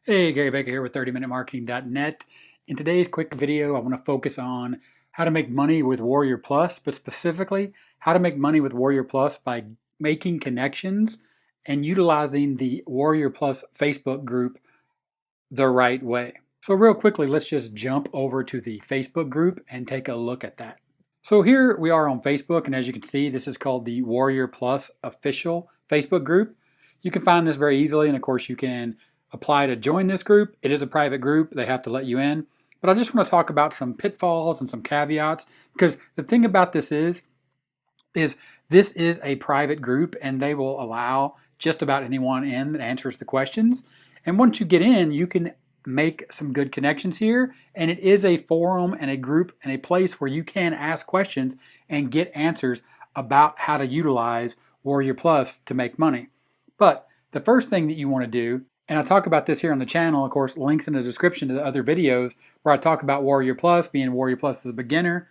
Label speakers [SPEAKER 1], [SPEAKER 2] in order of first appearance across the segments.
[SPEAKER 1] Hey, Gary Baker here with 30minutemarketing.net. In today's quick video, I want to focus on how to make money with Warrior Plus, but specifically how to make money with Warrior Plus by making connections and utilizing the Warrior Plus Facebook group the right way. So real quickly, let's just jump over to the Facebook group and take a look at that. So here we are on Facebook, and as you can see, this is called the Warrior Plus official Facebook group. You can find this very easily, and of course you can apply to join this group. It is a private group. They have to let you in. But I just want to talk about some pitfalls and some caveats, because the thing about this is this is a private group and they will allow just about anyone in that answers the questions. And once you get in, you can make some good connections here, and it is a forum and a group and a place where you can ask questions and get answers about how to utilize Warrior Plus to make money. But the first thing that you want to do, and I talk about this here on the channel, of course, links in the description to the other videos where I talk about Warrior Plus, being Warrior Plus as a beginner,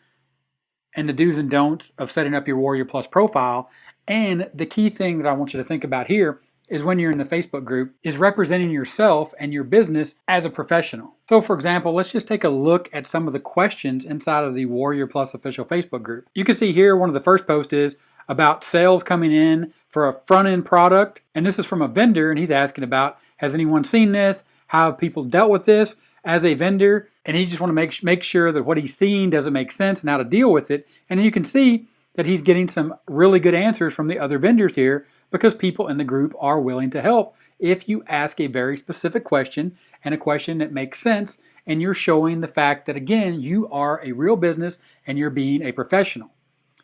[SPEAKER 1] and the do's and don'ts of setting up your Warrior Plus profile. And the key thing that I want you to think about here is when you're in the Facebook group is representing yourself and your business as a professional. So for example, let's just take a look at some of the questions inside of the Warrior Plus official Facebook group. You can see here one of the first posts is about sales coming in for a front-end product. And this is from a vendor, and he's asking about, has anyone seen this? How have people dealt with this as a vendor? And he just want to make sure that what he's seeing doesn't make sense and how to deal with it. And you can see that he's getting some really good answers from the other vendors here, because people in the group are willing to help if you ask a very specific question and a question that makes sense, and you're showing the fact that, again, you are a real business and you're being a professional.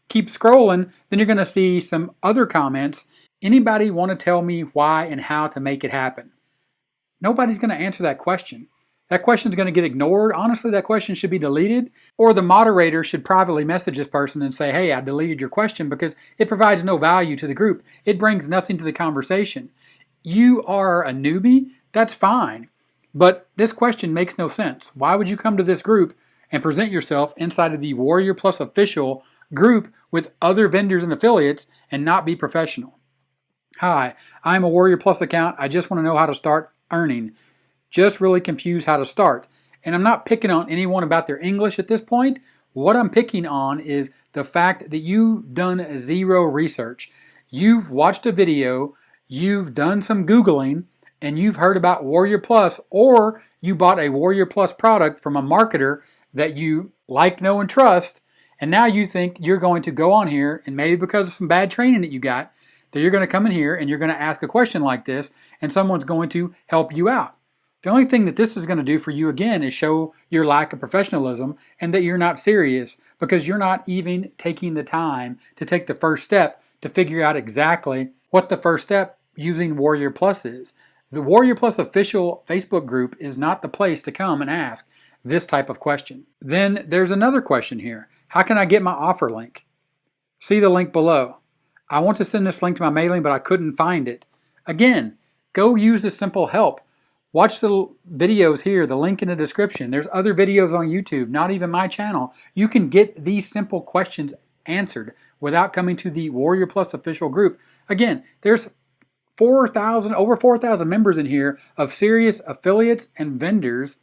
[SPEAKER 1] Keep scrolling, then you're going to see some other comments. Anybody want to tell me why and how to make it happen? Nobody's going to answer that question. That question is going to get ignored. Honestly, that question should be deleted, or the moderator should privately message this person and say, hey, I deleted your question, because it provides no value to the group. It brings nothing to the conversation. You are a newbie, that's fine, but this question makes no sense. Why would you come to this group and present yourself inside of the Warrior Plus official group with other vendors and affiliates and not be professional? Hi, I'm a Warrior Plus account. I just want to know how to start earning. Just really confused how to start. And I'm not picking on anyone about their English at this point. What I'm picking on is the fact that you've done zero research. You've watched a video, you've done some Googling, and you've heard about Warrior Plus, or you bought a Warrior Plus product from a marketer that you like, know, and trust, and now you think you're going to go on here, and maybe because of some bad training that you got, that you're going to come in here and you're going to ask a question like this, and someone's going to help you out. The only thing that this is going to do for you, again, is show your lack of professionalism and that you're not serious, because you're not even taking the time to take the first step to figure out exactly what the first step using Warrior Plus is. The Warrior Plus official Facebook group is not the place to come and ask this type of question. Then there's another question here. How can I get my offer link? See the link below. I want to send this link to my mailing, but I couldn't find it. Again, go use the simple help. Watch the videos here, the link in the description. There's other videos on YouTube, not even my channel. You can get these simple questions answered without coming to the Warrior Plus official group. Again, there's over 4,000 members in here of serious affiliates and vendors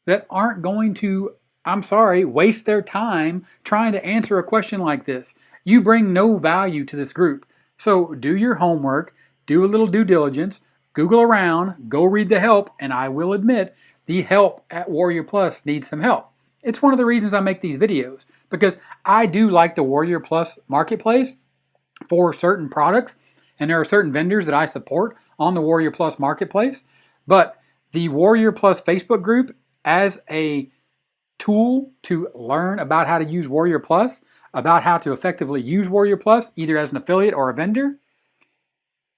[SPEAKER 1] that aren't going to, I'm sorry, waste their time trying to answer a question like this. You bring no value to this group. So do your homework, do a little due diligence, Google around, go read the help, and I will admit the help at Warrior Plus needs some help. It's one of the reasons I make these videos, because I do like the Warrior Plus marketplace for certain products, and there are certain vendors that I support on the Warrior Plus marketplace, but the Warrior Plus Facebook group as a tool to learn about how to use Warrior Plus, about how to effectively use Warrior Plus, either as an affiliate or a vendor,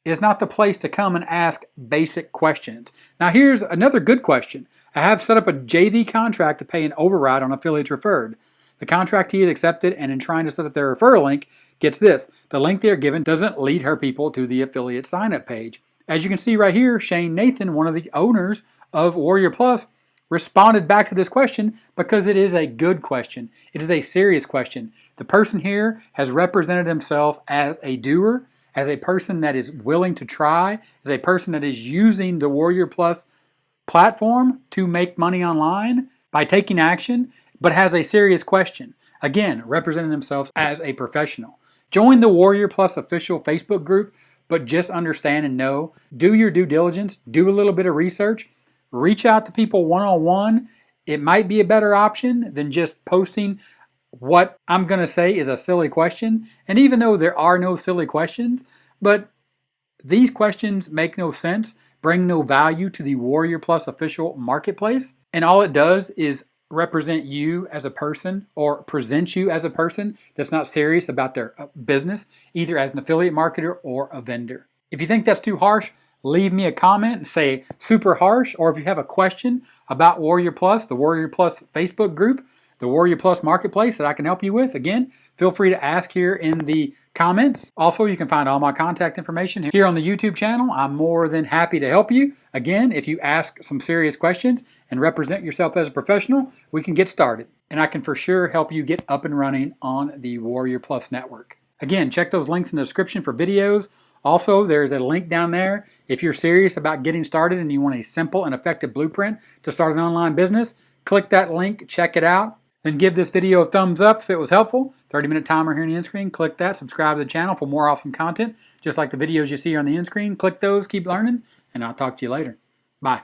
[SPEAKER 1] is not the place to come and ask basic questions. Now here's another good question. I have set up a JV contract to pay an override on affiliates referred. The contractee is accepted, and in trying to set up their referral link, gets this. The link they're given doesn't lead her people to the affiliate sign-up page. As you can see right here, Shane Nathan, one of the owners of Warrior Plus, responded back to this question because it is a good question. It is a serious question. The person here has represented himself as a doer, as a person that is willing to try, as a person that is using the Warrior Plus platform to make money online by taking action, but has a serious question. Again, representing themselves as a professional. Join the Warrior Plus official Facebook group, but just understand and know, do your due diligence, do a little bit of research, reach out to people one-on-one. It might be a better option than just posting what I'm going to say is a silly question. And even though there are no silly questions, but these questions make no sense, bring no value to the Warrior Plus official marketplace, and all it does is represent you as a person or present you as a person that's not serious about their business, either as an affiliate marketer or a vendor. If you think that's too harsh, leave me a comment and say super harsh, or if you have a question about Warrior Plus, the Warrior Plus Facebook group, the Warrior Plus marketplace that I can help you with, again, feel free to ask here in the comments. Also, you can find all my contact information here on the YouTube channel. I'm more than happy to help you. Again, if you ask some serious questions and represent yourself as a professional, we can get started. And I can for sure help you get up and running on the Warrior Plus network. Again, check those links in the description for videos. Also, there's a link down there. If you're serious about getting started and you want a simple and effective blueprint to start an online business, click that link, check it out. Then give this video a thumbs up if it was helpful. 30-minute timer here on the end screen. Click that. Subscribe to the channel for more awesome content, just like the videos you see on the end screen. Click those, keep learning, and I'll talk to you later. Bye.